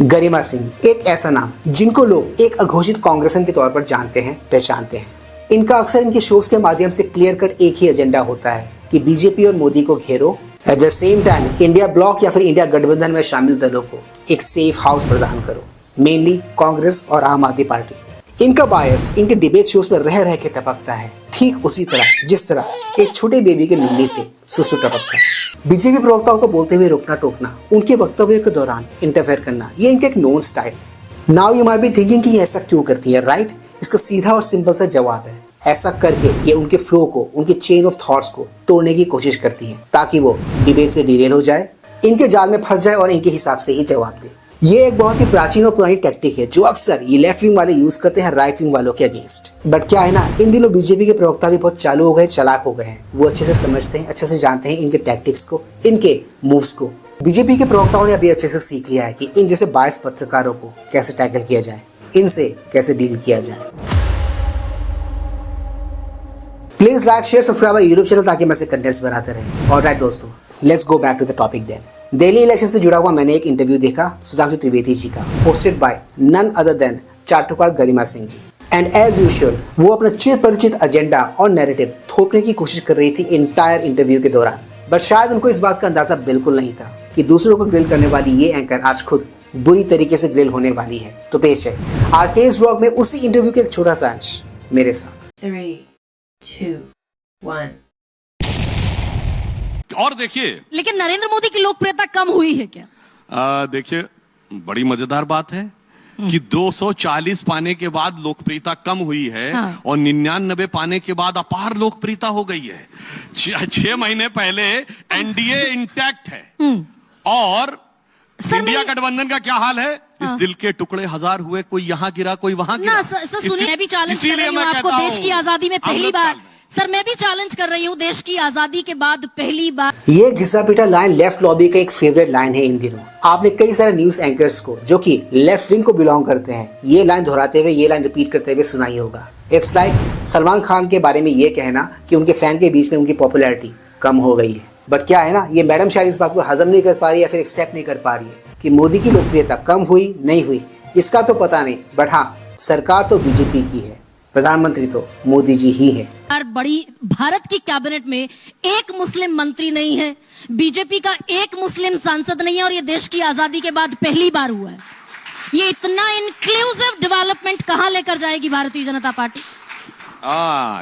गरिमा सिंह एक ऐसा नाम जिनको लोग एक अघोषित कांग्रेसन के तौर पर जानते हैं, पहचानते हैं। इनका अक्सर इनके शोज के माध्यम से क्लियर कट एक ही एजेंडा होता है कि बीजेपी और मोदी को घेरो, at the same time India block या फिर इंडिया गठबंधन में शामिल दलों को एक सेफ हाउस प्रदान करो, मेनली कांग्रेस और आम आदमी पार्टी। इनका बायस इनके डिबेट शोज पर रह रह के टपकता है, ठीक उसी तरह जिस तरह एक छोटे बेबी के नन्ही से सुसु टपकता है। बीजेपी प्रवक्ताओं को बोलते हुए रोकना टोकना, उनके वक्तव्य के दौरान इंटरफेयर करना, ये इनका एक नोन स्टाइल है। Now you might be thinking कि ये ऐसा क्यों करती है, राइट? इसका सीधा और सिंपल सा जवाब है, ऐसा करके ये उनके फ्लो को, उनके चेन ऑफ थॉट्स को तोड़ने की कोशिश करती है ताकि वो डिबेट से डिरेल हो जाए, इनके जाल में फंस जाए और इनके हिसाब से ही जवाब दे। ये एक बहुत ही प्राचीन और पुरानी टैक्टिक है जो अक्सर ये लेफ्ट विंग वाले यूज करते हैं राइट विंग वालों के अगेंस्ट। बट क्या है ना, इन दिनों बीजेपी के प्रवक्ता भी बहुत चालू हो गए, चालाक हो गए हैं। वो अच्छे से समझते हैं, अच्छे से जानते हैं इनके टैक्टिक्स को, इनके मूव्स को। बीजेपी के प्रवक्ताओं ने अभी अच्छे से सीख लिया है कि इन जैसे बायस पत्रकारों को कैसे टैकल किया जाए, इनसे कैसे डील किया जाए। Please like, share, subscribe YouTube channel ताकि मैं से कंटेंट्स बनाते रहे। ऑलराइट दोस्तों, let's go back to the topic then. Delhi election से जुड़ा हुआ मैंने एक इंटरव्यू देखा सुधांशु त्रिवेदी जी का, hosted by none other than चाटुकार Garima Singh ji. And as usual वो अपना चिर परिचित एजेंडा और नैरेटिव थोपने की कोशिश कर रही थी इंटायर इंटरव्यू के दौरान। बट शायद उनको इस बात का अंदाजा बिल्कुल नहीं था कि दूसरों को ग्रिल करने वाली ये एंकर आज खुद बुरी तरीके से ग्रिल होने वाली है। तो पेश है आज के इस व्लॉग में उसी इंटरव्यू के एक छोटा सा अंश मेरे साथ। 3, 2, 1। और देखिए, लेकिन नरेंद्र मोदी की लोकप्रियता कम हुई है क्या? देखिए, बड़ी मजेदार बात है कि 240 पाने के बाद लोकप्रियता कम हुई है। हाँ। और 99 पाने के बाद अपार लोकप्रियता हो गई है। 6 महीने पहले एनडीए इंटैक्ट है और इंडिया गठबंधन का क्या हाल है? हाँ। इस दिल के टुकड़े हजार हुए, कोई यहाँ गिरा, कोई वहां गिरा। सुनिए, मैं भी चैलेंज कर रही हूं आपको देश की आजादी में पहली बार। सर, मैं भी चैलेंज कर रही हूँ, देश की आजादी के बाद पहली बार। ये घिसा पीटा लाइन लेफ्ट लॉबी का एक फेवरेट लाइन है इन दिनों। आपने कई सारे न्यूज एंकर्स को जो कि लेफ्ट विंग को बिलोंग करते हैं ये लाइन दोहराते हुए, ये लाइन रिपीट करते हुए सुनाई होगा। इट्स लाइक सलमान खान के बारे में ये कहना कि उनके फैन के बीच में उनकी पॉपुलैरिटी कम हो गई है। बट क्या है ना, ये मैडम शायद इस बात को हजम नहीं कर पा रही है, फिर एक्सेप्ट नहीं कर पा रही है कि मोदी की लोकप्रियता कम हुई नहीं हुई इसका तो पता नहीं, बट हाँ, सरकार तो बीजेपी की है, प्रधानमंत्री तो मोदी जी ही है। बड़ी भारत की कैबिनेट में एक मुस्लिम मंत्री नहीं है, बीजेपी का एक मुस्लिम सांसद नहीं है, और ये देश की आजादी के बाद पहली बार हुआ है। ये इतना इंक्लूसिव डेवलपमेंट कहां लेकर जाएगी भारतीय जनता पार्टी?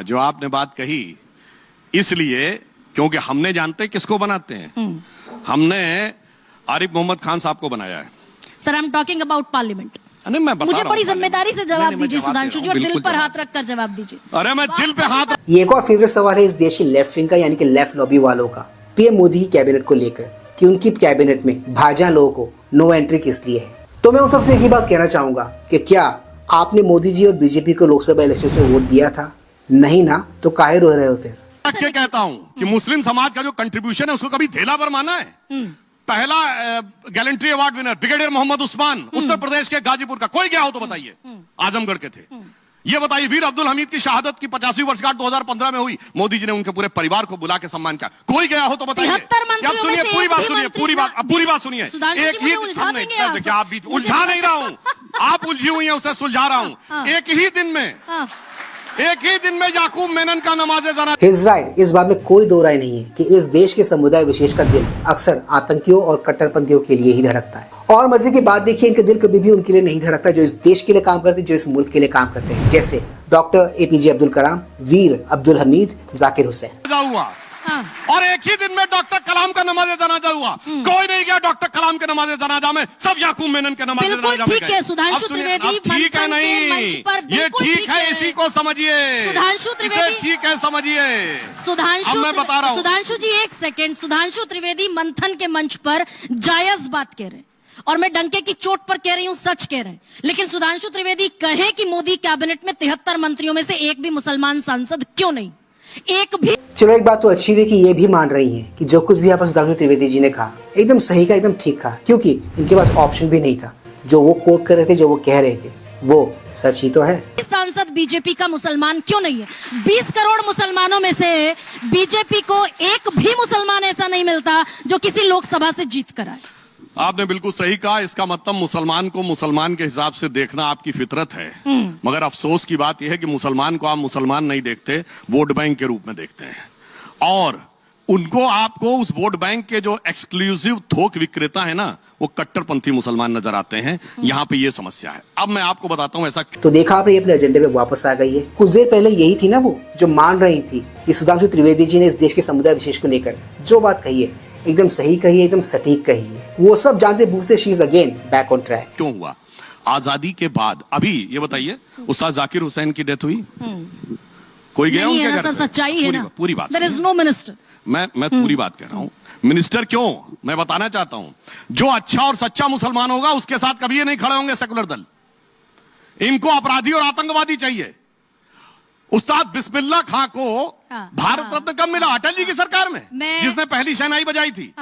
जो आपने बात कही, इसलिए क्योंकि हमने जानते किसको बनाते हैं, हमने आरिफ मोहम्मद खान साहब को बनाया है। Sir, I am talking about parliament. मुझे बड़ी जिम्मेदारी से जवाब दीजिए सुधांशु जी, और दिल पर हाथ रखकर जवाब दीजिए। अरे मैं दिल पे हाथ। ये एक और फेवरेट सवाल है इस देश की लेफ्ट विंग का, यानी कि लेफ्ट लॉबी वालों का, पीएम मोदी की कैबिनेट को लेकर कि उनकी कैबिनेट में भाईजान लोगों को नो एंट्री किस लिए है। तो मैं उन सबसे एक ही बात कहना चाहूंगा कि क्या आपने मोदी जी और बीजेपी को लोकसभा इलेक्शन में वोट दिया था? नहीं ना, तो काहे रो रहे होते? क्या कहता हूँ कि मुस्लिम समाज का जो कंट्रीब्यूशन है उसको कभी ढेला पर माना है? पहला gallantry award winner brigadier Mohammad Usman, Uttar Pradesh के गाजीपुर का, कोई गया हो तो बताइए। आजमगढ़ के थे। ये बताइए, वीर अब्दुल हमीद की शहादत की 50वीं वर्षगांठ 2015 में हुई, मोदी जी ने उनके पूरे परिवार को बुला के सम्मान किया। कोई गया हो तो बताइए। अब सुनिए, पूरी बात सुनिए, पूरी बात सुनिए। एक ही देखिए, आप भी उलझा नहीं रहा हूं, आप उलझी हुई हैं, उसे सुलझा रहा हूं। एक ही दिन में याकूब मेनन का नमाज़े जना। He's right, इस बात में कोई दो राय नहीं है कि इस देश के समुदाय विशेष का दिल अक्सर आतंकियों और कट्टरपंथियों के लिए ही धड़कता है। और मजे की बात देखिए, इनके दिल कभी भी उनके लिए नहीं धड़कता जो इस देश के लिए काम करते हैं, जो इस मुल्क के लिए काम करते हैं, जैसे डॉक्टर एपीजे अब्दुल कलाम, वीर अब्दुल हमीद, जाकिर हुसैन। और एक ही दिन में डॉक्टर कलाम का नमाज़े जनाजा हुआ। कोई नहीं गया डॉक्टर कलाम के नमाज़े जनाजा में, सब याकूब मेनन के नमाज़े जनाजा में गए। सुधांशु त्रिवेदी ठीक है, नहीं ये ठीक है, इसी को समझिए। सुधांशु त्रिवेदी ठीक है, समझिए। सुधांशु, मैं बता रहा हूँ। सुधांशु जी एक सेकंड। सुधांशु त्रिवेदी मंथन के मंच पर जायज बात कह रहे हैं, और मैं डंके की चोट पर कह रही हूँ, सच कह रहे हैं। लेकिन सुधांशु त्रिवेदी कहे कि मोदी कैबिनेट में 73 मंत्रियों में से एक भी मुसलमान सांसद क्यों नहीं? एक भी। चलो, एक बात तो अच्छी हुई कि ये भी मान रही हैं कि जो कुछ भी आपस सुधांशु त्रिवेदी जी ने कहा एकदम सही का, एकदम ठीक कहा, क्योंकि इनके पास ऑप्शन भी नहीं था। जो वो कोट कर रहे थे, जो वो कह रहे थे, वो सच ही तो है। सांसद बीजेपी का मुसलमान क्यों नहीं है? 20 करोड़ मुसलमानों में से बीजेपी को एक भी मुसलमान ऐसा नहीं मिलता जो किसी लोकसभा से जीत कर आए। आपने बिल्कुल सही कहा। इसका मतलब मुसलमान को मुसलमान के हिसाब से देखना आपकी फितरत है। मगर अफसोस की बात यह है कि मुसलमान को आप मुसलमान नहीं देखते, वोट बैंक के रूप में देखते हैं। और उनको आपको उस वोट बैंक के जो एक्सक्लूसिव थोक विक्रेता है ना, वो कट्टरपंथी मुसलमान नजर आते हैं। यहाँ पे ये समस्या है। अब मैं आपको बताता हूँ ऐसा। तो देखा आपने, अपने एजेंडे पे वापस आ गई है। कुछ देर पहले यही थी ना वो जो मान रही थी कि सुधांशु त्रिवेदी जी ने इस देश के समुदाय विशेष को लेकर जो बात कही है एकदम सही कही है, एकदम सटीक कही है। वो सब जानते बूझते she is again back on track. क्यों हुआ? आजादी के बाद अभी ये बताइए, उस्ताद जाकिर हुसैन की डेथ हुई, कोई गया उनके घर? सर सच्चाई है ना, पूरी बात। There is no minister. मैं पूरी बात कह रहा हूं। मिनिस्टर क्यों, मैं बताना चाहता हूं। जो अच्छा और सच्चा मुसलमान होगा उसके साथ कभी ये नहीं खड़े होंगे सेकुलर दल। इनको अपराधी और आतंकवादी चाहिए। उस्ताद बिस्मिल्लाह खां को भारत रत्न कब मिला? अटल जी की सरकार में, जिसने पहली शहनाई बजाई थी।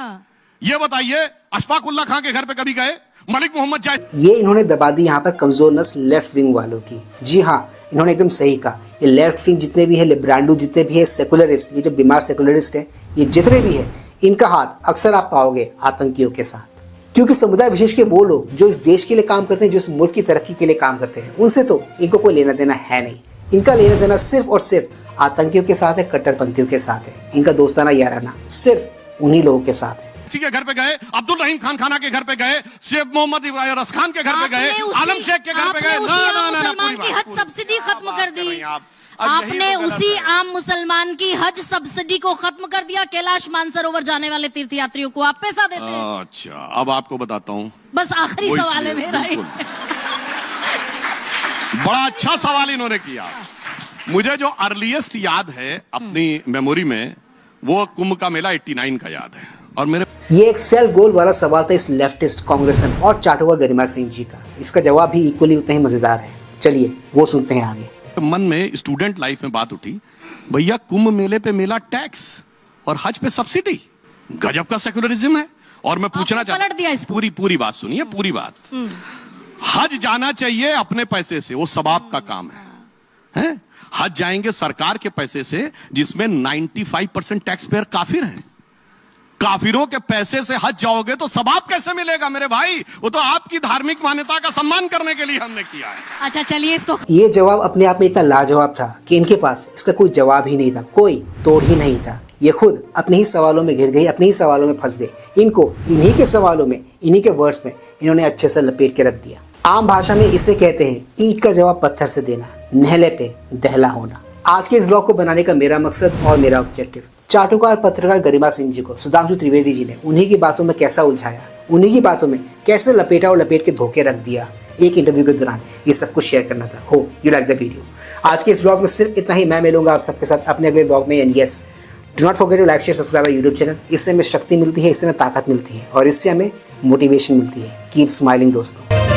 ये बताइए, अशफाकुल्लाह खां के घर पे कभी गए? मलिक मोहम्मद जायद। ये इन्होंने दबा दी यहाँ पर कमजोर नस्ल लेफ्ट विंग वालों की। जी हाँ, इन्होंने एकदम सही कहा। ये लेफ्ट विंग जितने भी है, लिब्रांडू जितने भी है, सेकुलरिस्ट, ये जो बीमार सेकुलरिस्ट है, ये जितने भी है, इनका हाथ अक्सर आप पाओगे आतंकियों के साथ। क्योंकि समुदाय विशेष के वो लोग जो इस देश के लिए काम करते हैं, जो इस मुल्क की तरक्की के लिए काम करते हैं, उनसे तो इनको कोई लेना देना है नहीं। इनका लेना देना सिर्फ और सिर्फ आतंकियों के साथ है, कट्टरपंथियों के साथ है। इनका दोस्ताना याराना सिर्फ उन्हीं लोगों के साथ है। किसी के घर पे गए, अब्दुल रहीम खान खाना के घर पे गए, शेख मोहम्मद रसखान के घर पे गए, आलम शेख के घर पे गए। मुसलमान की हज सब्सिडी खत्म कर दी। आपने उसी आम मुसलमान की हज सब्सिडी को खत्म कर दिया। कैलाश मानसरोवर जाने वाले तीर्थयात्रियों को आप पैसा देते हैं। अच्छा, अब आपको बताता हूँ। बस आखिरी सवाल है मेरा। बड़ा अच्छा सवाल इन्होंने किया। मुझे जो अर्लीस्ट याद है अपनी मेमोरी में, वो कुंभ का मेला 89 का याद है। और मेरे ये एक सेल्फ गोल वाला सवाल था इस लेफ्टिस्ट कांग्रेसन और चाटुआ गरिमा सिंह जी का। इसका जवाब भी इक्वली उतना ही मजेदार है। चलिए वो सुनते हैं आगे। मन में स्टूडेंट लाइफ में बात उठी, भैया कुंभ मेले पे मेला टैक्स और हज पे सब्सिडी, गजब का सेकुलरिज्म है। और मैं पूछना चाहता हूं, पूरी बात सुनिए, पूरी बात। हज जाना चाहिए अपने पैसे से, वो सबाब का काम है। हज जाएंगे सरकार के पैसे से, जिसमें 95% टैक्स पेयर काफिर हैं। काफिरों के पैसे से हज जाओगे तो सवाब कैसे मिलेगा मेरे भाई? वो तो आपकी धार्मिक मान्यता का सम्मान करने के लिए हमने किया है। अच्छा चलिए, इसको ये जवाब अपने आप में इतना लाजवाब था कि इनके पास इसका कोई जवाब ही नहीं था, कोई तोड़ ही नहीं था। ये खुद अपने ही सवालों में घिर गई, अपने ही सवालों में फंस गए। इनको इन्हीं के सवालों में, इन्हीं के वर्ड्स में इन्होंने अच्छे से लपेट के रख दिया। आम भाषा में इसे कहते हैं ईंट का जवाब पत्थर से देना, नहले पे दहला होना। आज के इस ब्लॉग को बनाने का मेरा मकसद और मेरा ऑब्जेक्टिव चाटुकार पत्रकार गरिमा सिंह जी को सुधांशु त्रिवेदी जी ने उन्हीं की बातों में कैसा उलझाया, उन्हीं की बातों में कैसे लपेटा और लपेट के धोखे रख दिया एक इंटरव्यू के दौरान, ये सब कुछ शेयर करना था। हो यू लाइक द वीडियो। आज के इस ब्लॉग में सिर्फ इतना ही। मैं मिलूंगा आप सबके साथ अपने अगले ब्लॉग में। And yes, do not forget to like share subscribe YouTube channel. इससे हमें शक्ति मिलती है, इससे हमें ताकत मिलती है और इससे हमें मोटिवेशन मिलती है। कीप स्माइलिंग दोस्तों।